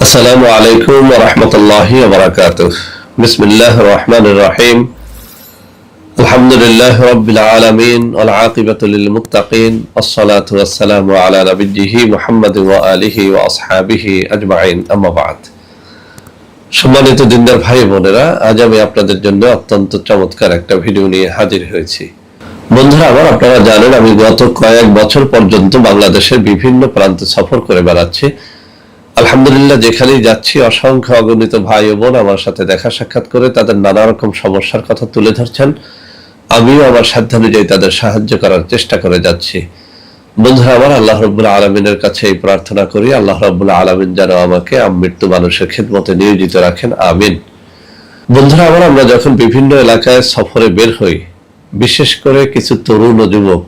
আসসালামু আলাইকুম ওয়া রাহমাতুল্লাহি ওয়া বারাকাতুহু। বিসমিল্লাহির রহমানির রহিম। আলহামদুলিল্লাহি রাব্বিল আলামিন ওয়াল আকিবাতু লিল মুত্তাকিন। আসসালাতু ওয়াসসালামু আলা নাবিয়্যিহি মুহাম্মাদিন ওয়া আলিহি ওয়া আসহাবিহি আজমাইন। আম্মা বা'দ। সম্মানিত দিনদার ভাই বোনেরা, আজ আমি আপনাদের জন্য অত্যন্ত চমৎকার একটা ভিডিও নিয়ে হাজির হয়েছি। বন্ধুরা আমার, আপনারা জানেন আমি গত কয়েক বছর পর্যন্ত বাংলাদেশের বিভিন্ন প্রান্তে সফর করে বেড়াচ্ছি। আলহামদুলিল্লাহ, যেখানেই যাচ্ছি অসংখ্য অগণিত ভাই ও বোন আমার সাথে দেখা সাক্ষাৎ করে তাদের নানা রকম সমস্যার কথা তুলে ধরছেন। আমিও আমার সাধ্যানুযায়ী তাদের সাহায্য করার চেষ্টা করে যাচ্ছি। বন্ধুরা আমার, আল্লাহ রাব্বুল আলামিনের কাছে এই প্রার্থনা করি, আল্লাহ রাব্বুল আলামিন যেন আমাকে আমৃত্যু মানুষের খিদমতে নিয়োজিত রাখেন, আমিন। বন্ধুরা আমার, আমরা যখন বিভিন্ন এলাকায় সফরে বের হই, বিশেষ করে কিছু তরুণ ও যুবক,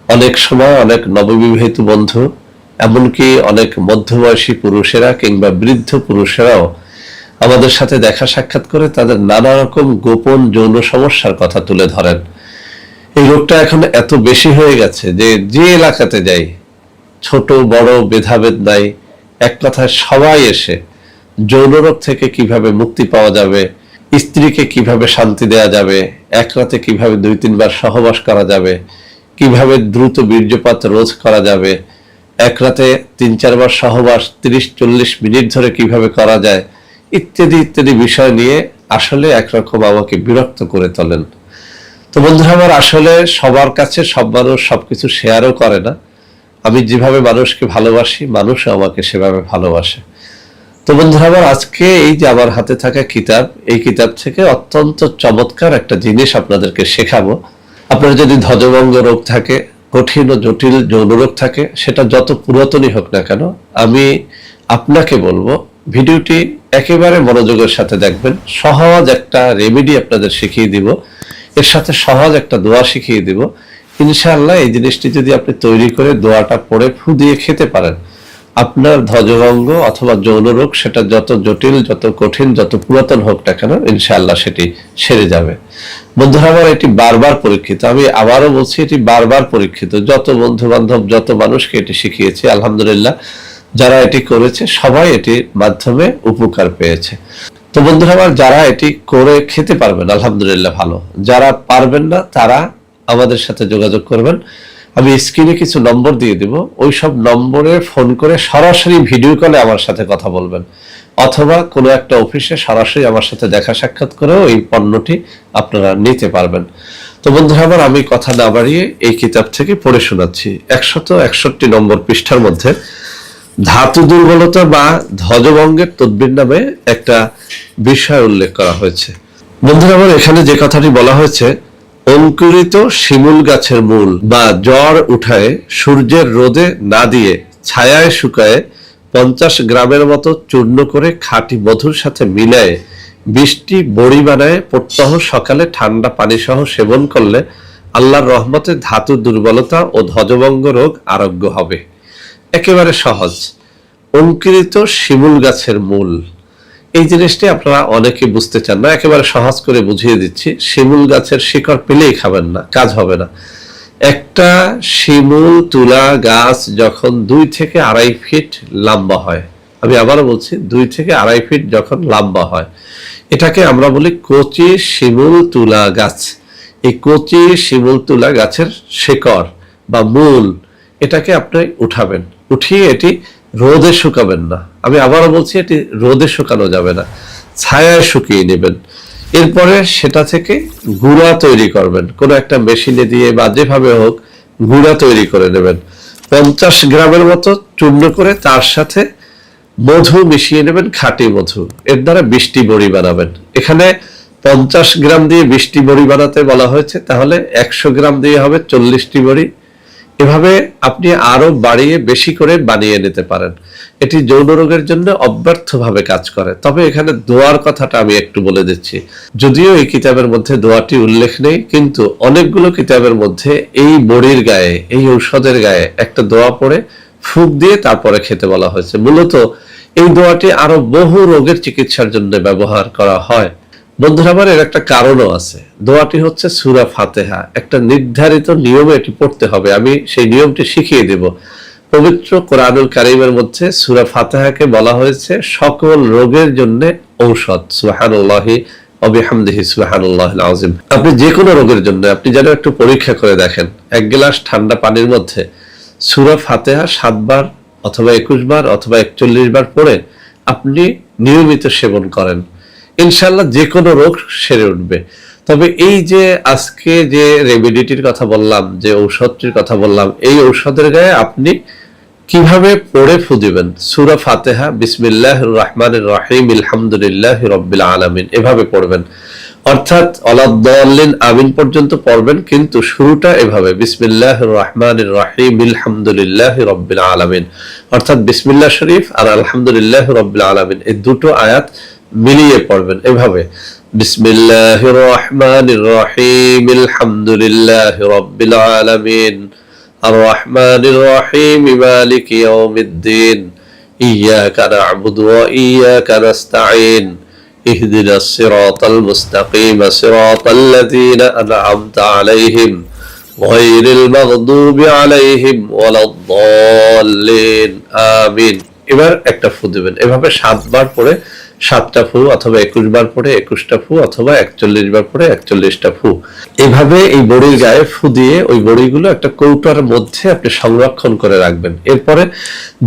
অনেক সময় অনেক নববিবাহিত বন্ধু, এমনকি অনেক মধ্যবয়সী পুরুষেরা কিংবা বৃদ্ধ পুরুষেরাও আমাদের সাথে দেখা সাক্ষাৎ করে তাদের নানা রকম গোপন যৌন সমস্যার কথা তুলে ধরেন। এই রোগটা এখন এত বেশি হয়ে গেছে যে যে এলাকাতে যাই, ছোট বড় ভেদাভেদ নাই, এক কথায় সবাই এসে যৌন রোগ থেকে কিভাবে মুক্তি পাওয়া যাবে, স্ত্রীকে কিভাবে শান্তি দেওয়া যাবে, এক রাতে কিভাবে 2-3 বার সহবাস করা যাবে, কিভাবে দ্রুত বীর্যপাত রোধ করা যাবে, এক রাতে 3-4 বার সহবাস 30-40 মিনিট ধরে কিভাবে করা যায়, ইত্যাদি ইত্যাদি বিষয় নিয়ে আসলে একরকম আমাকে বিরক্ত করে তোলেন। তো বন্ধুরা আমার, আসলে সবার কাছে সব মানুষ সবকিছু শেয়ারও করে না। আমি যেভাবে মানুষকে ভালোবাসি, মানুষও আমাকে সেভাবে ভালোবাসে। তো বন্ধুরা আমার, আজকে এই যে আমার হাতে থাকা কিতাব, এই কিতাব থেকে অত্যন্ত চমৎকার একটা জিনিস আপনাদেরকে শেখাবো। আপনার যদি ধ্বজভঙ্গ রোগ থাকে, কঠিন ও জটিল যৌন রোগ থাকে, সেটা যত পুরাতনই হোক না কেন, আমি আপনাকে বলবো ভিডিওটি একেবারে মনোযোগের সাথে দেখবেন। সহজ একটা রেমেডি আপনাদের শিখিয়ে দিব, এর সাথে সহজ একটা দোয়া শিখিয়ে দিব। ইনশাআল্লাহ এই জিনিসটি যদি আপনি তৈরি করে দোয়াটা পড়ে ফু দিয়ে খেতে পারেন, আপনার ধ্বজভঙ্গ অথবা যৌন রোগ সেটা যত জটিল, যত কঠিন, যত পুরাতন হোক না কেন, ইনশাআল্লাহ সেটি সেরে যাবে। বন্ধুরা আমার, এটি বারবার পরীক্ষিত, আমি আবারও বলছি এটি বারবার পরীক্ষিত। যত বন্ধু বান্ধব, যত মানুষকে এটি শিখিয়েছি, আলহামদুলিল্লাহ যারা এটি করেছে সবাই এটির মাধ্যমে উপকার পেয়েছে। তো বন্ধুরা আমার, যারা এটি করে খেতে পারবেন আলহামদুলিল্লাহ ভালো, যারা পারবেন না তারা আমাদের সাথে যোগাযোগ করবেন। আমি স্ক্রিনে কিছু নম্বর দিয়ে দিব, ওই সব নম্বরে ফোন করে সরাসরি ভিডিও কলে আমার সাথে কথা বলবেন, অথবা কোনো একটা অফিসে সরাসরি আমার সাথে দেখা সাক্ষাৎ করেও এই পণ্যটি আপনারা নিতে পারবেন। তো বন্ধুরা আমার, আমি কথা না বাড়িয়ে এই কিতাব থেকে পড়ে শোনাচ্ছি। 161 নম্বর পৃষ্ঠার মধ্যে ধাতু দুর্বলতা বা ধ্বজভঙ্গের তদবির নামে একটা বিষয় উল্লেখ করা হয়েছে। বন্ধুরা আমার, এখানে যে কথাটি বলা হয়েছে, অঙ্কুরিত শিমুল গাছের মূল বা জ্বর উঠায় সূর্যের রোদে না দিয়ে ছায়ায় শুকায় 50 গ্রামের মতো চূর্ণ করে খাঁটি মধুর সাথে মিলায়ে 20টি বড়ি বানায় প্রত্যহ সকালে ঠান্ডা পানি সহ সেবন করলে আল্লাহর রহমতে ধাতু দুর্বলতা ও ধ্বজভঙ্গ রোগ আরোগ্য হবে। একেবারে সহজ। অঙ্কুরিত শিমুল গাছের মূল, এই জিনিসটি আপনারা অনেকে বুঝতে চান না, একেবারে সহজ করে বুঝিয়ে দিচ্ছি। শিমুল গাছের শিকড় পেলেই খাবেন না, কাজ হবে না। একটা শিমুল তুলা গাছ যখন 2 থেকে 2.5 ফিট লম্বা হয়, আমি আবারও বলছি 2 থেকে 2.5 ফিট যখন লম্বা হয়, এটাকে আমরা বলি কচি শিমুল তুলা গাছ। এই কচি শিমুল তুলা গাছের শিকড় বা মূল, এটাকে আপনি উঠাবেন, উঠিয়ে এটি রোদে শুকাবেন না। আমি আবারও বলছি, এটি রোদে শুকানো যাবে না, ছায়ায় শুকিয়ে নেবেন। এরপরে সেটা থেকে গুঁড়া তৈরি করবেন, কোনো একটা মেশিনে দিয়ে বা যেভাবে হোক গুঁড়া তৈরি করে নেবেন। 50 গ্রামের মতো চূর্ণ করে তার সাথে মধু মিশিয়ে নেবেন, খাঁটি মধু। এর দ্বারা 20টি বড়ি বানাবেন। এখানে 50 গ্রাম দিয়ে 20টি বড়ি বানাতে বলা হয়েছে, তাহলে 100 গ্রাম দিয়ে হবে 40টি বড়ি। এভাবে আপনি আরো বাড়িয়ে বেশি করে বানিয়ে নিতে পারেন। এটি যৌন রোগের জন্য অব্যর্থভাবে কাজ করে। তবে এখানে দোয়ার কথাটা আমি একটু বলে দিচ্ছি। যদিও এই কিতাবের মধ্যে দোয়াটি উল্লেখ নেই, কিন্তু অনেকগুলো কিতাবের মধ্যে এই বড়ির গায়ে, এই ঔষধের গায়ে একটা দোয়া পড়ে ফুঁক দিয়ে তারপরে খেতে বলা হয়েছে। মূলত এই দোয়াটি আরো বহু রোগের চিকিৎসার জন্য ব্যবহার করা হয়। বন্ধুরা আমার, এর একটা কারণও আছে। দোয়াটি হচ্ছে সূরা ফাতিহা, একটা নির্ধারিত নিয়মে এটি পড়তে হবে। আমি সেই নিয়মটি শিখিয়ে দেব। পবিত্র কোরআনুল কারীমের মধ্যে সূরা ফাতিহাকে বলা হয়েছে সকল রোগের জন্য ঔষধ। সুবহানাল্লাহি ওয়া বিহামদিহি সুবহানাল্লাহিল আযীম। আপনি যে কোনো রোগের জন্য আপনি যেন একটু পরীক্ষা করে দেখেন, এক গ্লাস ঠান্ডা পানির মধ্যে সূরা ফাতিহা 7 বার অথবা 21 বার অথবা 41 বার পড়ে আপনি নিয়মিত সেবন করেন, ইনশাআল্লাহ যে কোনো রোগ সেরে উঠবে। তবে এই যে আজকে যে রেমেডিটির কথা বললাম, যে ঔষধটির কথা বললাম, এই ঔষধের গায়ে আপনি কিভাবে পড়ে ফু দিবেন, সূরা ফাতিহা বিসমিল্লাহির রহমানির রহিম আলহামদুলিল্লাহি রাব্বিল আলামিন এভাবে পড়বেন। অর্থাৎ ওয়ালাদ-দাল্লিন আমিন পর্যন্ত পড়বেন, কিন্তু শুরুটা এভাবে বিসমিল্লাহির রহমানির রহিম আলহামদুলিল্লাহি রাব্বিল আলামিন। অর্থাৎ বিসমিল্লাহ শরীফ আর আলহামদুলিল্লাহি রাব্বিল আলামিন এই দুটো আয়াত মিলিয়ে পড়বেন এভাবে, বিসমিল্লাহির রহমানির রহিম আলহামদুলিল্লাহি রাব্বিল আলামিন আর রহমানির রহিম মালিকি ইয়াউমিদ্দিন ইয়াকা না'বুদু ওয়া ইয়াকা নাস্তাঈন ইহদিনাস সিরাতাল মুস্তাকিম সিরাতাল্লাযীনা আন'আমতা আলাইহিম গায়রিল মাগদুবি আলাইহিম ওয়ালাদ-দাল্লিন আমিন। এবার একটা ফু দিবেন এভাবে 7 বার পড়ে 7টা ফু অথবা 21 বার পড়ে 21টা ফু অথবা 41 বার পড়ে 41টা ফু। এভাবে এই বড়ির গায়ে ফু দিয়ে ওই বড়িগুলো একটা কৌটার মধ্যে আপনি সংরক্ষণ করে রাখবেন। এরপরে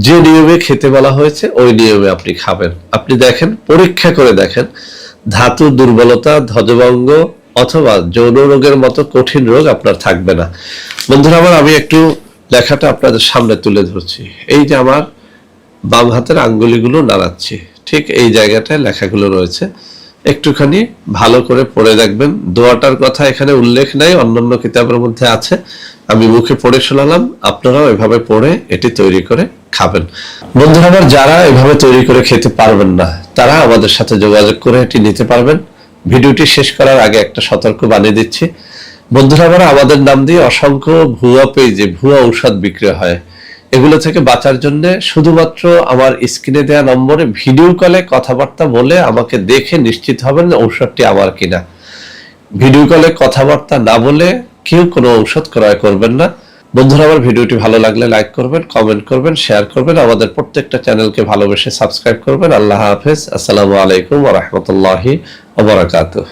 যে নিয়মে খেতে বলা হয়েছে ওই নিয়মে আপনি খাবেন। আপনি দেখেন, পরীক্ষা করে দেখেন, ধাতু দুর্বলতা, ধ্বজভঙ্গ অথবা যৌন রোগের মতো কঠিন রোগ আপনার থাকবে না। বন্ধুরা আমার, আমি একটু লেখাটা আপনাদের সামনে তুলে ধরছি। এই যে আমার বাম হাতের আঙ্গুলিগুলো নাড়াচ্ছি, ঠিক এই জায়গাটায় লেখাগুলো রয়েছে, একটুখানি ভালো করে পড়ে দেখবেন। দোয়াটার কথা এখানে উল্লেখ নাই, অন্যান্য কিতাবের মধ্যে আছে, আমি মুখে পড়ে শোনালাম, আপনারাও এভাবে পড়ে এটি তৈরি করে খাবেন। বন্ধুরা আমার, যারা এভাবে তৈরি করে খেতে পারবেন না তারা আমাদের সাথে যোগাযোগ করে এটি নিতে পারবেন। ভিডিওটি শেষ করার আগে একটা সতর্ক বানিয়ে দিচ্ছি, বন্ধুরা আমার, আমাদের নাম দিয়ে অসংখ্য ভুয়া পেজে ভুয়া ঔষধ বিক্রি হয়। এগুলো থেকে বাঁচার জন্য শুধুমাত্র আমার স্ক্রিনে দেওয়া নম্বরে ভিডিও কলে কথাবার্তা বলে আমাকে দেখে নিশ্চিত হবেন ঔষধটি আমার কিনা। ভিডিও কলে কথাবার্তা না বলে কেউ কোনো ঔষধ ক্রয় করবেন না। বন্ধুরা আমার, ভিডিওটি ভালো লাগলে লাইক করবেন, কমেন্ট করবেন, শেয়ার করবেন, আমাদের প্রত্যেকটা চ্যানেলকে ভালোবেসে সাবস্ক্রাইব করবেন। আল্লাহ হাফেজ। আসসালামু আলাইকুম ওয়া রাহমাতুল্লাহি ওয়া বারাকাতুহু।